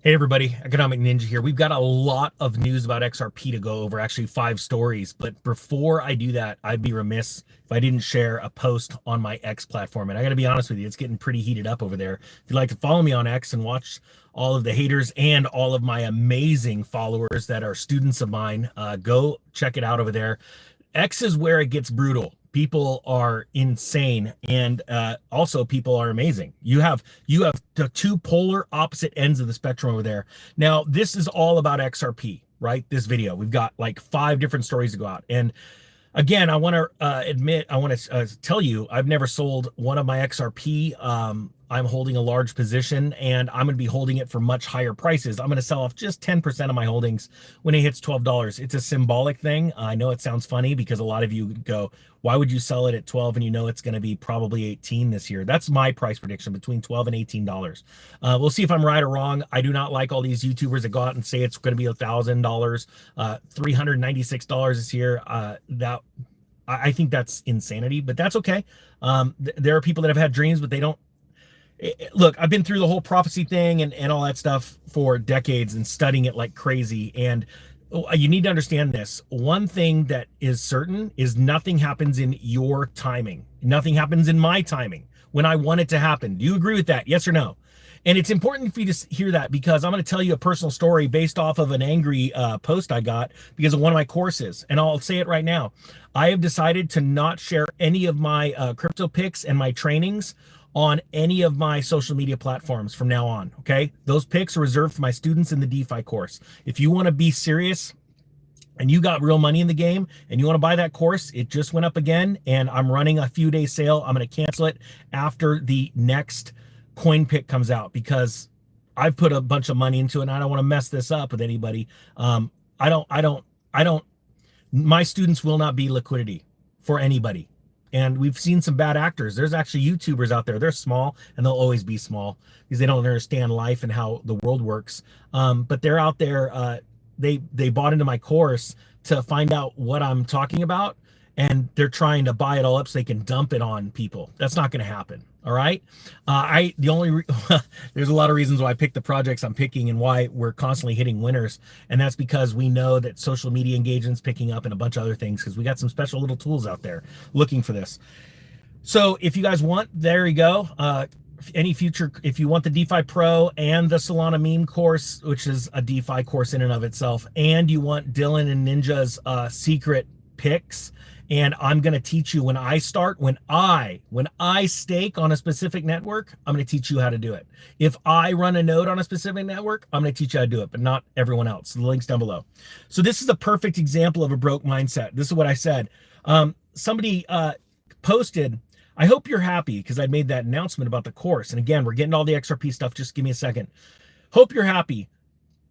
Hey everybody, Economic Ninja here. We've got a lot of news about XRP to go over, actually 5 stories. But before I do that, I'd be remiss if I didn't share a post on my X platform. And I got to be honest with you, it's getting pretty heated up over there. If you'd like to follow me on X and watch all of the haters and all of my amazing followers that are students of mine, go check it out over there. X is where it gets brutal. People are insane, and also people are amazing. You have the two polar opposite ends of the spectrum over there. Now, this is all about XRP, right? This video, we've got like 5 different stories to go out. And again, I want to tell you, I've never sold one of my XRP. I'm holding a large position, and I'm going to be holding it for much higher prices. I'm going to sell off just 10% of my holdings when it hits $12. It's a symbolic thing. I know it sounds funny because a lot of you go, why would you sell it at 12 and you know it's going to be probably 18 this year? That's my price prediction, between 12 and $18. We'll see if I'm right or wrong. I do not like all these YouTubers that go out and say it's going to be $1,000, $396 this year. I think that's insanity, but that's okay. There are people that have had dreams, but they don't. Look, I've been through the whole prophecy thing and all that stuff for decades and studying it like crazy. And you need to understand this. One thing that is certain is nothing happens in your timing. Nothing happens in my timing when I want it to happen. Do you agree with that? Yes or no? And it's important for you to hear that, because I'm going to tell you a personal story based off of an angry post I got because of one of my courses. And I'll say it right now. I have decided to not share any of my crypto picks and my trainings on any of my social media platforms from now on, okay? Those picks are reserved for my students in the DeFi course. If you want to be serious and you got real money in the game and you want to buy that course, it just went up again, and I'm running a few day sale. I'm going to cancel it after the next coin pick comes out, because I've put a bunch of money into it and I don't want to mess this up with anybody. My students will not be liquidity for anybody. And we've seen some bad actors. There's actually YouTubers out there. They're small, and they'll always be small because they don't understand life and how the world works. But they're out there. They bought into my course to find out what I'm talking about, and they're trying to buy it all up so they can dump it on people. That's not going to happen. All right. There's a lot of reasons why I pick the projects I'm picking and why we're constantly hitting winners. And that's because we know that social media engagement's picking up and a bunch of other things, because we got some special little tools out there looking for this. So if you guys want, there you go. If you want the DeFi Pro and the Solana meme course, which is a DeFi course in and of itself, and you want Dylan and Ninja's secret picks, and I'm going to teach you when I stake on a specific network, I'm going to teach you how to do it. If I run a node on a specific network, I'm going to teach you how to do it, but not everyone else. The link's down below. So this is a perfect example of a broke mindset. This is what I said. Somebody posted, I hope you're happy, because I made that announcement about the course. And again, we're getting all the XRP stuff. Just give me a second. Hope you're happy.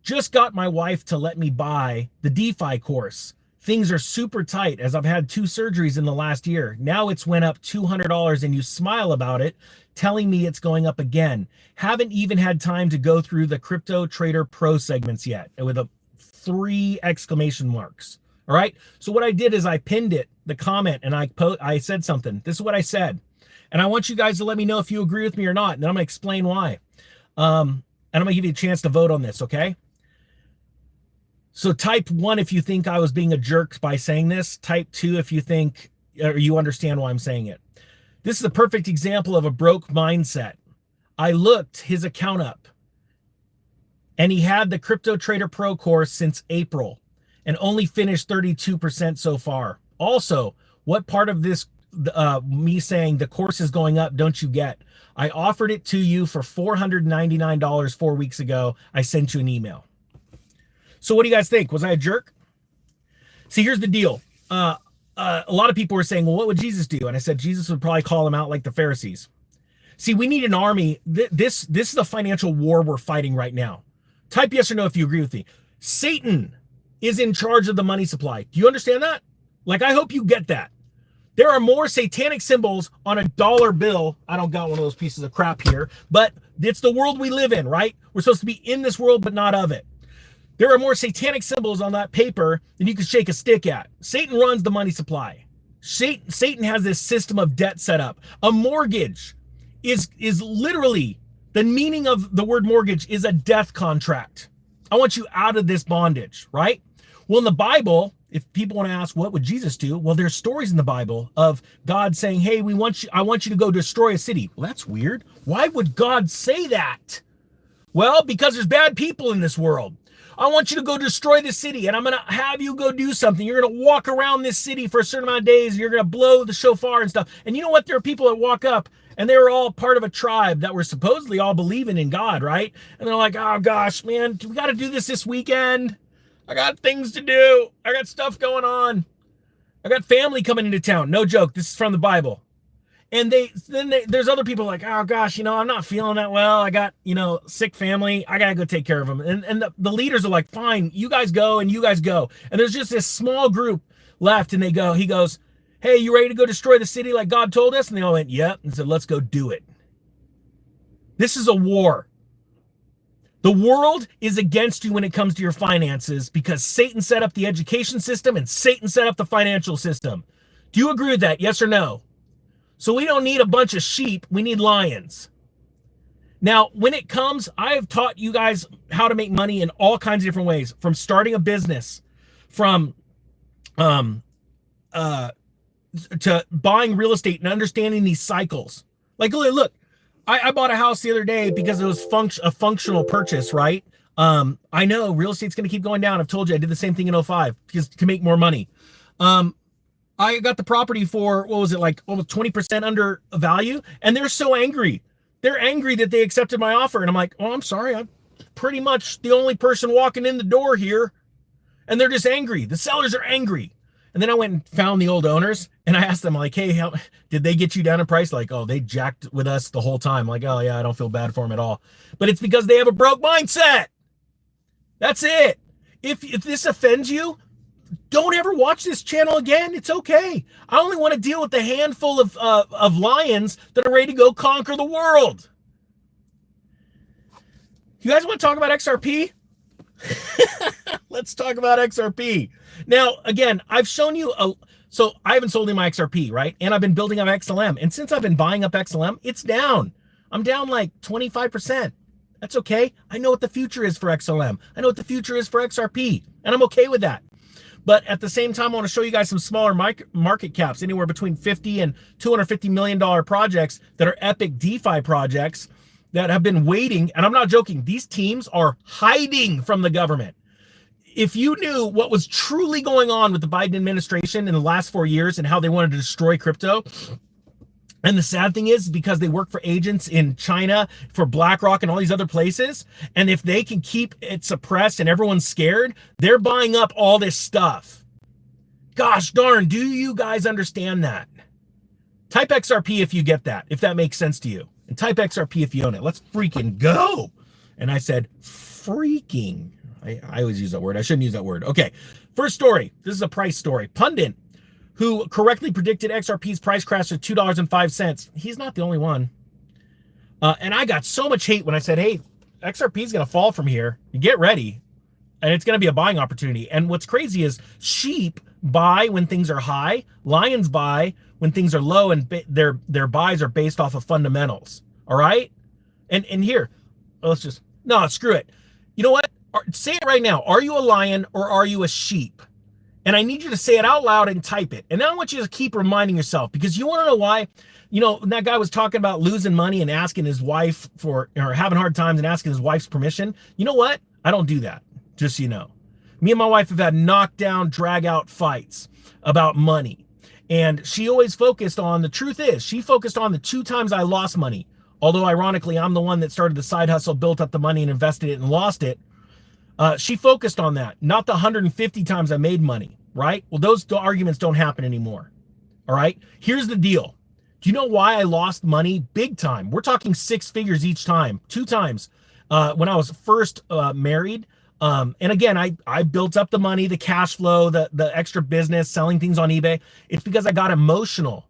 Just got my wife to let me buy the DeFi course. Things are super tight, as I've had 2 surgeries in the last year. Now it's went up $200, and you smile about it, telling me it's going up again. Haven't even had time to go through the Crypto Trader Pro segments yet, with 3 exclamation marks. All right. So what I did is I pinned the comment, and I said something. This is what I said. And I want you guys to let me know if you agree with me or not. And then I'm going to explain why. And I'm going to give you a chance to vote on this. Okay. So type 1 if you think I was being a jerk by saying this. Type 2 if you think, or you understand why I'm saying it. This is a perfect example of a broke mindset. I looked his account up, and he had the Crypto Trader Pro course since April and only finished 32% so far. Also, what part of this, me saying the course is going up, don't you get? I offered it to you for $499 4 weeks ago. I sent you an email. So what do you guys think? Was I a jerk? See, here's the deal. A lot of people were saying, well, what would Jesus do? And I said, Jesus would probably call him out like the Pharisees. See, we need an army. This is a financial war we're fighting right now. Type yes or no if you agree with me. Satan is in charge of the money supply. Do you understand that? Like, I hope you get that. There are more satanic symbols on a dollar bill. I don't got one of those pieces of crap here, but it's the world we live in, right? We're supposed to be in this world, but not of it. There are more satanic symbols on that paper than you can shake a stick at. Satan runs the money supply. Satan has this system of debt set up. A mortgage is literally The meaning of the word mortgage is a death contract. I want you out of this bondage, right? Well, in the Bible, if people want to ask, what would Jesus do? Well, there's stories in the Bible of God saying, hey, I want you to go destroy a city. Well, that's weird. Why would God say that? Well, because there's bad people in this world. I want you to go destroy the city, and I'm going to have you go do something. You're going to walk around this city for a certain amount of days, and you're going to blow the shofar and stuff. And you know what? There are people that walk up, and they were all part of a tribe that were supposedly all believing in God, right? And they're like, oh, gosh, man, we got to do this weekend. I got things to do. I got stuff going on. I got family coming into town. No joke. This is from the Bible. And there's other people like, oh gosh, I'm not feeling that well. I got, sick family. I got to go take care of them. And the leaders are like, fine, you guys go and you guys go. And there's just this small group left, and he goes, hey, you ready to go destroy the city like God told us? And they all went, yep. And said, let's go do it. This is a war. The world is against you when it comes to your finances because Satan set up the education system and Satan set up the financial system. Do you agree with that? Yes or no? So we don't need a bunch of sheep. We need lions. Now, when it comes, I have taught you guys how to make money in all kinds of different ways, from starting a business, from to buying real estate and understanding these cycles. Like, look, I bought a house the other day because it was a functional purchase, right? I know real estate's going to keep going down. I've told you I did the same thing in 2005 because to make more money. I got the property for, what was it, like almost 20% under value. And they're so angry. They're angry that they accepted my offer. And I'm like, oh, I'm sorry. I'm pretty much the only person walking in the door here. And they're just angry. The sellers are angry. And then I went and found the old owners and I asked them like, hey, how did they get you down in price? Like, oh, they jacked with us the whole time. Like, oh yeah, I don't feel bad for them at all. But it's because they have a broke mindset. That's it. If this offends you, don't ever watch this channel again. It's okay. I only want to deal with the handful of lions that are ready to go conquer the world. You guys want to talk about XRP? Let's talk about XRP. Now, again, I've shown you so I haven't sold any my XRP, right? And I've been building up XLM. And since I've been buying up XLM, it's down. I'm down like 25%. That's okay. I know what the future is for XLM. I know what the future is for XRP. And I'm okay with that. But at the same time, I want to show you guys some smaller market caps, anywhere between $50 and $250 million projects that are epic DeFi projects that have been waiting. And I'm not joking. These teams are hiding from the government. If you knew what was truly going on with the Biden administration in the last 4 years and how they wanted to destroy crypto, and the sad thing is because they work for agents in China, for BlackRock and all these other places, and if they can keep it suppressed and everyone's scared, they're buying up all this stuff. Gosh darn, do you guys understand that? Type XRP if you get that, if that makes sense to you. And type XRP if you own it. Let's freaking go. And I said freaking. I always use that word. I shouldn't use that word. Okay, first story. This is a price story. Pundit, who correctly predicted XRP's price crash to $2.05. He's not the only one. And I got so much hate when I said, hey, XRP is going to fall from here. You get ready. And it's going to be a buying opportunity. And what's crazy is sheep buy when things are high. Lions buy when things are low. And their buys are based off of fundamentals. All right? And here, no, screw it. You know what? Say it right now. Are you a lion or are you a sheep? And I need you to say it out loud and type it. And then I want you to keep reminding yourself, because you want to know why. That guy was talking about losing money and asking his wife or having hard times and asking his wife's permission. You know what? I don't do that, just so you know. Me and my wife have had knockdown, drag out fights about money. And she always focused on, the truth is, she focused on the 2 times I lost money. Although ironically, I'm the one that started the side hustle, built up the money and invested it and lost it. She focused on that, not the 150 times I made money, right? Well, those arguments don't happen anymore, all right? Here's the deal. Do you know why I lost money? Big time. We're talking 6 figures each time, 2 times when I was first married. And again, I built up the money, the cash flow, the extra business, selling things on eBay. It's because I got emotional.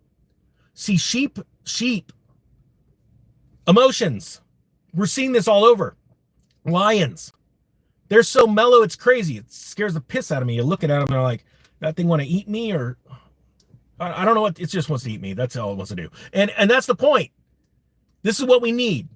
See, sheep, emotions. We're seeing this all over. Lions. They're so mellow, it's crazy. It scares the piss out of me. You're looking at them, they're like, that thing want to eat me? Or I don't know what, it just wants to eat me. That's all it wants to do. And that's the point. This is what we need.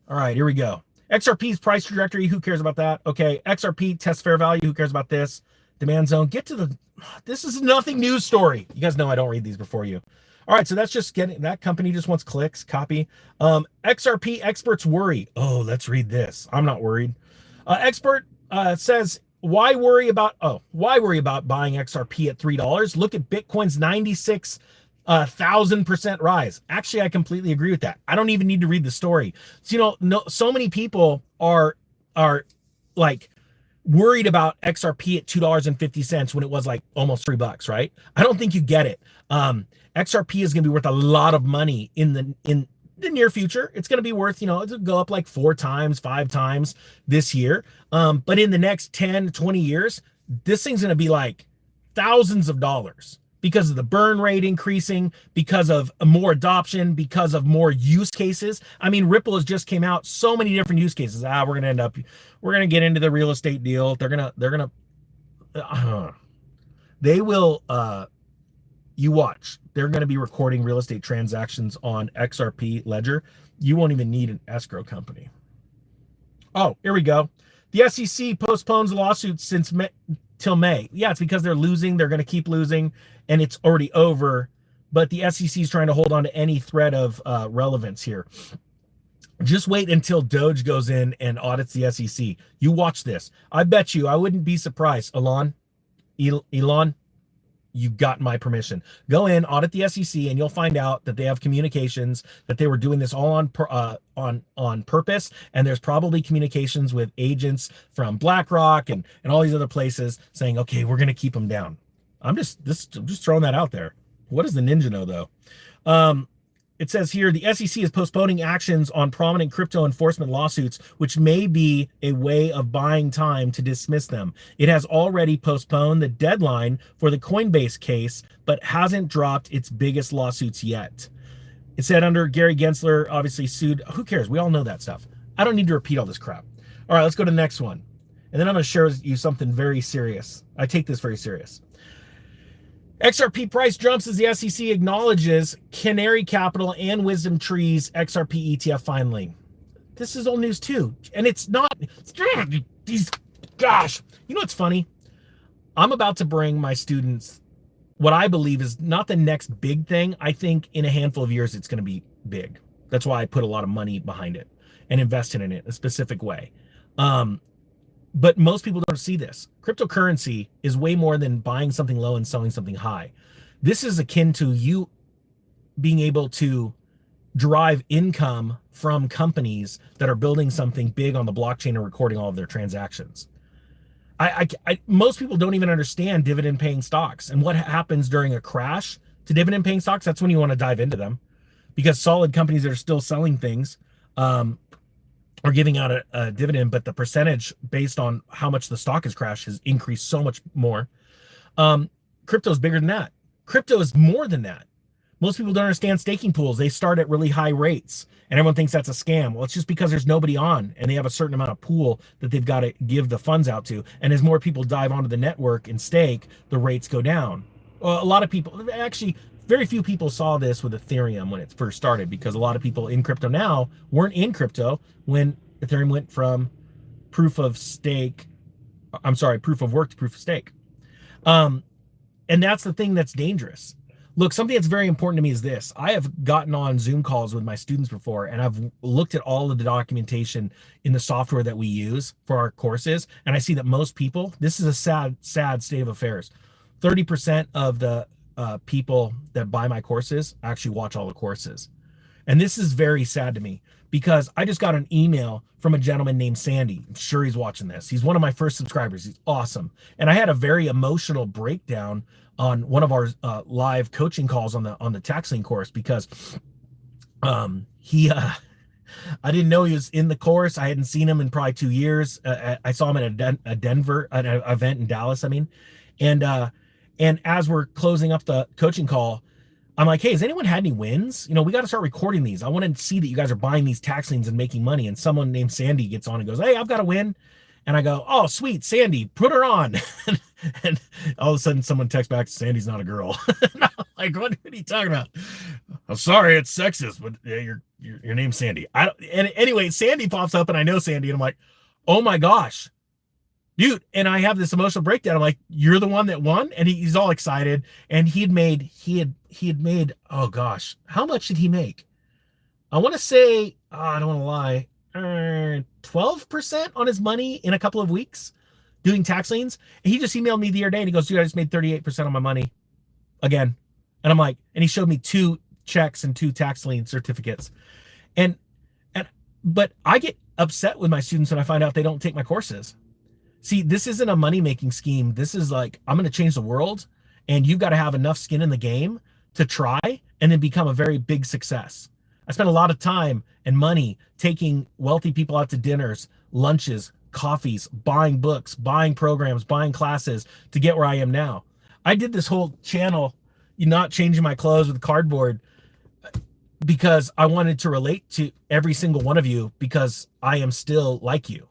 All right, here we go. XRP's price trajectory. Who cares about that? Okay, XRP test fair value. Who cares about this? Demand zone. Get to the. This is nothing news story. You guys know I don't read these before you. All right, so that's just getting that company just wants clicks. Copy. XRP experts worry. Oh, let's read this. I'm not worried. Expert says why worry about buying XRP at $3? Look at Bitcoin's 96,000% rise. Actually, I completely agree with that. I don't even need to read the story. So, so many people are like worried about XRP at $2.50 when it was like almost $3, right? I don't think you get it. XRP is going to be worth a lot of money in the near future. It's going to be worth, it'll go up like 4 times, 5 times this year. But in the next 10, 20 years, this thing's going to be like thousands of dollars because of the burn rate increasing, because of more adoption, because of more use cases. I mean, Ripple has just came out, so many different use cases. We're going to get into the real estate deal. They will, you watch, they're going to be recording real estate transactions on XRP Ledger. You won't even need an escrow company. Oh, here we go. The SEC postpones the lawsuit till May. Yeah, it's because they're losing. They're going to keep losing, and it's already over. But the SEC is trying to hold on to any thread of relevance here. Just wait until Doge goes in and audits the SEC. You watch this. I bet you, I wouldn't be surprised. Elon, you got my permission. Go in, audit the SEC, and you'll find out that they have communications, that they were doing this all on purpose, and there's probably communications with agents from BlackRock and all these other places saying, okay, we're going to keep them down. I'm just throwing that out there. What does the ninja know, though? It says here, the SEC is postponing actions on prominent crypto enforcement lawsuits, which may be a way of buying time to dismiss them. It has already postponed the deadline for the Coinbase case, but hasn't dropped its biggest lawsuits yet. It said under Gary Gensler, obviously sued. Who cares? We all know that stuff. I don't need to repeat all this crap. All right, let's go to the next one. And then I'm going to share with you something very serious. I take this very serious. XRP price jumps as the SEC acknowledges Canary Capital and Wisdom Tree's XRP ETF finally. This is old news too. And it's not, gosh, you know what's funny? I'm about to bring my students what I believe is not the next big thing. I think in a handful of years, it's going to be big. That's why I put a lot of money behind it and invested in it a specific way. But most people don't see this. Cryptocurrency is way more than buying something low and selling something high. This is akin to you being able to derive income from companies that are building something big on the blockchain and recording all of their transactions. Most people don't even understand dividend paying stocks and what happens during a crash to dividend paying stocks. That's when you want to dive into them, because solid companies that are still selling things, are giving out a dividend, but the percentage based on how much the stock has crashed has increased so much more. Crypto is bigger than that. Crypto is more than that. Most people don't understand staking pools. They start at really high rates, and everyone thinks that's a scam. Well, it's just because there's nobody on, and they have a certain amount of pool that they've got to give the funds out to. And as more people dive onto the network and stake, the rates go down. Well, a lot of people, actually, very few people saw this with Ethereum when it first started, because a lot of people in crypto now weren't in crypto when Ethereum went from proof of work to proof of stake. And that's the thing that's dangerous. Look, something that's very important to me is this. I have gotten on Zoom calls with my students before, and I've looked at all of the documentation in the software that we use for our courses, and I see that most people, this is a sad state of affairs. 30% of the people that buy my courses actually watch all the courses. And this is very sad to me, because I just got an email from a gentleman named Sandy. I'm sure he's watching this. He's one of my first subscribers. He's awesome. And I had a very emotional breakdown on one of our live coaching calls on the taxing course, because I didn't know he was in the course. I hadn't seen him in probably 2 years. I saw him at an event in Dallas, and as we're closing up the coaching call, I'm like, hey, has anyone had any wins? We got to start recording these. I want to see that you guys are buying these tax liens and making money. And someone named Sandy gets on and goes, hey, I've got a win. And I go, oh, sweet, Sandy, put her on. And all of a sudden someone texts back, Sandy's not a girl. And I'm like, what are you talking about? I'm sorry, it's sexist, but yeah, your name's Sandy. And anyway, Sandy pops up and I know Sandy and I'm like, oh my gosh, dude. And I have this emotional breakdown. I'm like, you're the one that won? And he's all excited. And he had made, oh gosh, how much did he make? I want to say, I don't want to lie, 12% on his money in a couple of weeks doing tax liens. And he just emailed me the other day and he goes, dude, I just made 38% on my money again. And I'm like, and he showed me 2 checks and 2 tax lien certificates. But I get upset with my students when I find out they don't take my courses. See, this isn't a money-making scheme. This is like, I'm going to change the world, and you've got to have enough skin in the game to try and then become a very big success. I spent a lot of time and money taking wealthy people out to dinners, lunches, coffees, buying books, buying programs, buying classes to get where I am now. I did this whole channel, not changing my clothes with cardboard, because I wanted to relate to every single one of you, because I am still like you.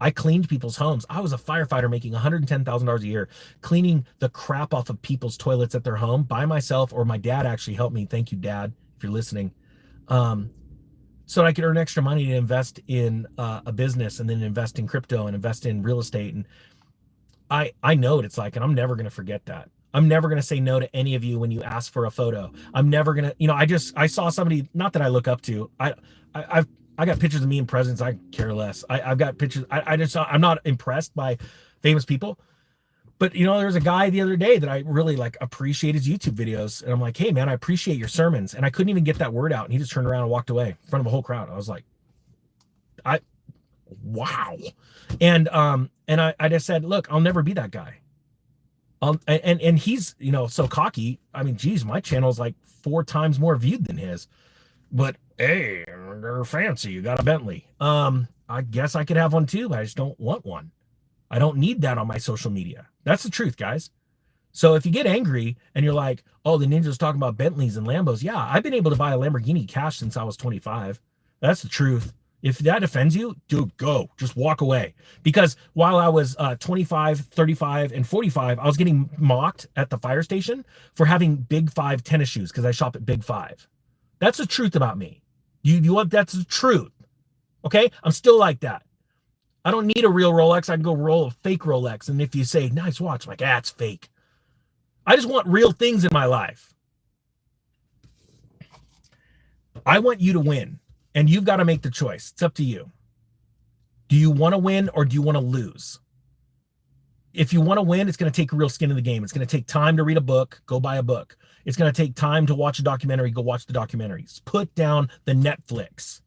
I cleaned people's homes. I was a firefighter making $110,000 a year, cleaning the crap off of people's toilets at their home by myself, or my dad actually helped me. Thank you, Dad, if you're listening. So I could earn extra money to invest in a business, and then invest in crypto and invest in real estate. And I know what it's like, and I'm never going to forget that. I'm never going to say no to any of you when you ask for a photo. I'm never going to, I saw somebody, not that I look up to, I got pictures of me in presidents. I care less. I've got pictures. I'm not impressed by famous people, but there was a guy the other day that I really appreciate his YouTube videos. And I'm like, hey man, I appreciate your sermons. And I couldn't even get that word out. And he just turned around and walked away in front of a whole crowd. I was like, wow. And I just said, look, I'll never be that guy. And he's, so cocky. I mean, geez, my channel is like 4 times more viewed than his, but hey, they're fancy. You got a Bentley. I guess I could have one too, but I just don't want one. I don't need that on my social media. That's the truth, guys. So if you get angry and you're like, oh, the ninja's talking about Bentleys and Lambos. Yeah, I've been able to buy a Lamborghini cash since I was 25. That's the truth. If that offends you, dude, go. Just walk away. Because while I was 25, 35, and 45, I was getting mocked at the fire station for having Big 5 tennis shoes because I shop at Big 5. That's the truth about me. You want, that's the truth. Okay? I'm still like that. I don't need a real Rolex. I can go roll a fake Rolex. And if you say, nice watch, I'm like, it's fake. I just want real things in my life. I want you to win. And you've got to make the choice. It's up to you. Do you want to win or do you want to lose? If you want to win, it's going to take real skin in the game. It's going to take time to read a book. Go buy a book. It's going to take time to watch a documentary. Go watch the documentaries. Put down the Netflix.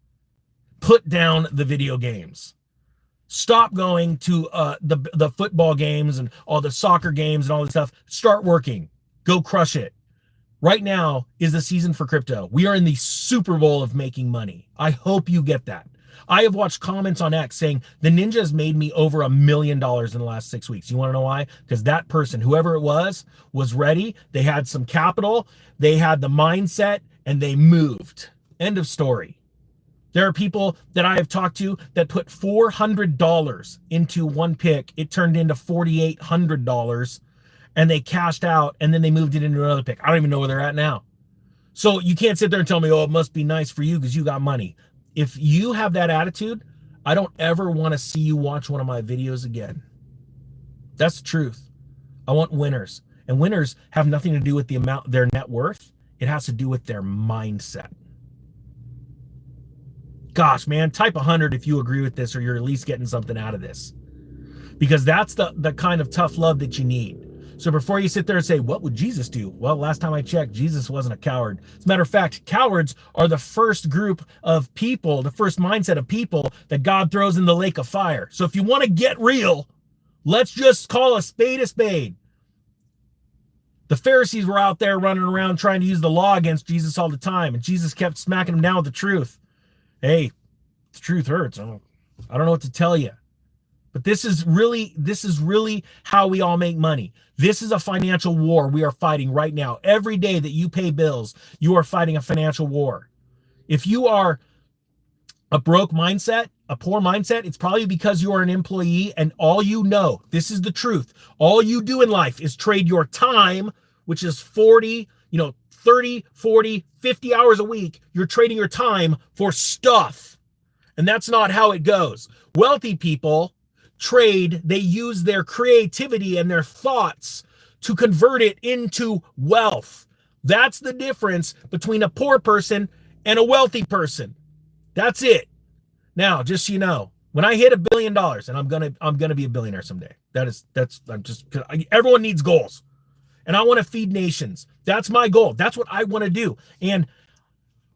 Put down the video games. Stop going to the football games and all the soccer games and all this stuff. Start working. Go crush it. Right now is the season for crypto. We are in the Super Bowl of making money. I hope you get that. I have watched comments on X saying the ninja has made me over $1 million in the last 6 weeks. You want to know why? Because that person, whoever it was ready. They had some capital. They had the mindset and they moved. End of story. There are people that I have talked to that put $400 into one pick. It turned into $4,800. And they cashed out, and then they moved it into another pick. I don't even know where they're at now. So you can't sit there and tell me, oh, it must be nice for you because you got money. If you have that attitude, I don't ever want to see you watch one of my videos again. That's the truth. I want winners. And winners have nothing to do with the amount, their net worth. It has to do with their mindset. Gosh, man, type 100 if you agree with this or you're at least getting something out of this. Because that's the kind of tough love that you need. So before you sit there and say, what would Jesus do? Well, last time I checked, Jesus wasn't a coward. As a matter of fact, cowards are the first group of people, the first mindset of people that God throws in the lake of fire. So if you want to get real, let's just call a spade a spade. The Pharisees were out there running around trying to use the law against Jesus all the time, and Jesus kept smacking them down with the truth. Hey, the truth hurts. I don't know what to tell you. But this is really how we all make money. This is a financial war we are fighting right now. Every day that you pay bills, you are fighting a financial war. If you are a broke mindset, a poor mindset, it's probably because you are an employee and all you know, this is the truth. All you do in life is trade your time, which is 40, 30, 40, 50 hours a week, you're trading your time for stuff. And that's not how it goes. Wealthy people trade, they use their creativity and their thoughts to convert it into wealth. That's the difference between a poor person and a wealthy person. That's it. Now, just so you know, when I hit $1 billion, and I'm gonna be a billionaire someday. Everyone needs goals. And I want to feed nations. That's my goal. That's what I want to do. And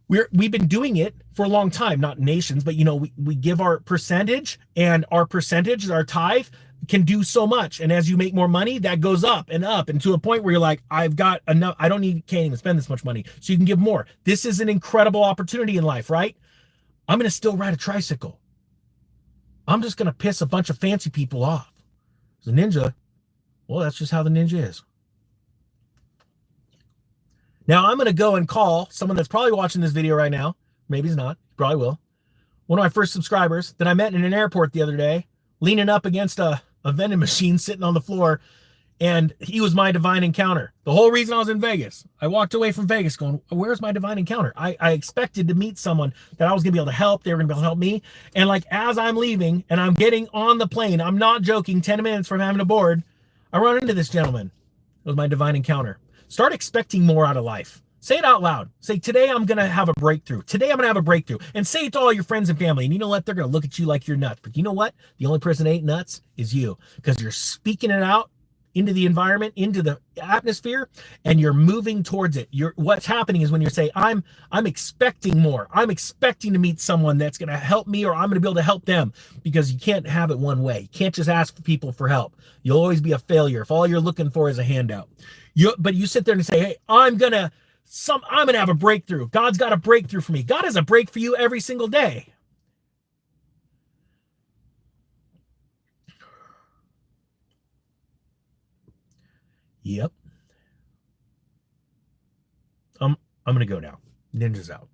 we've been doing it for a long time, not nations, but we give our percentage, and our percentage, our tithe, can do so much. And as you make more money, that goes up and up, and to a point where you're like, I've got enough, can't even spend this much money. So you can give more. This is an incredible opportunity in life, right? I'm going to still ride a tricycle. I'm just going to piss a bunch of fancy people off. The ninja, well, that's just how the ninja is. Now I'm going to go and call someone that's probably watching this video right now. Maybe he's not. Probably will. One of my first subscribers that I met in an airport the other day, leaning up against a vending machine sitting on the floor, and he was my divine encounter. The whole reason I was in Vegas, I walked away from Vegas going, where's my divine encounter? I expected to meet someone that I was going to be able to help. They were going to be able to help me. And like, as I'm leaving and I'm getting on the plane, I'm not joking, 10 minutes from having to board, I run into this gentleman. It was my divine encounter. Start expecting more out of life. Say it out loud. Say, today I'm going to have a breakthrough. Today I'm going to have a breakthrough. And say it to all your friends and family. And you know what? They're going to look at you like you're nuts. But you know what? The only person that ain't nuts is you, because you're speaking it out into the environment, into the atmosphere, and you're moving towards it. What's happening is when you say, I'm expecting more. I'm expecting to meet someone that's going to help me, or I'm going to be able to help them, because you can't have it one way. You can't just ask people for help. You'll always be a failure if all you're looking for is a handout. But you sit there and say, hey, I'm going to have a breakthrough. God's got a breakthrough for me. God has a break for you every single day. Yep. I'm going to go now. Ninja's out.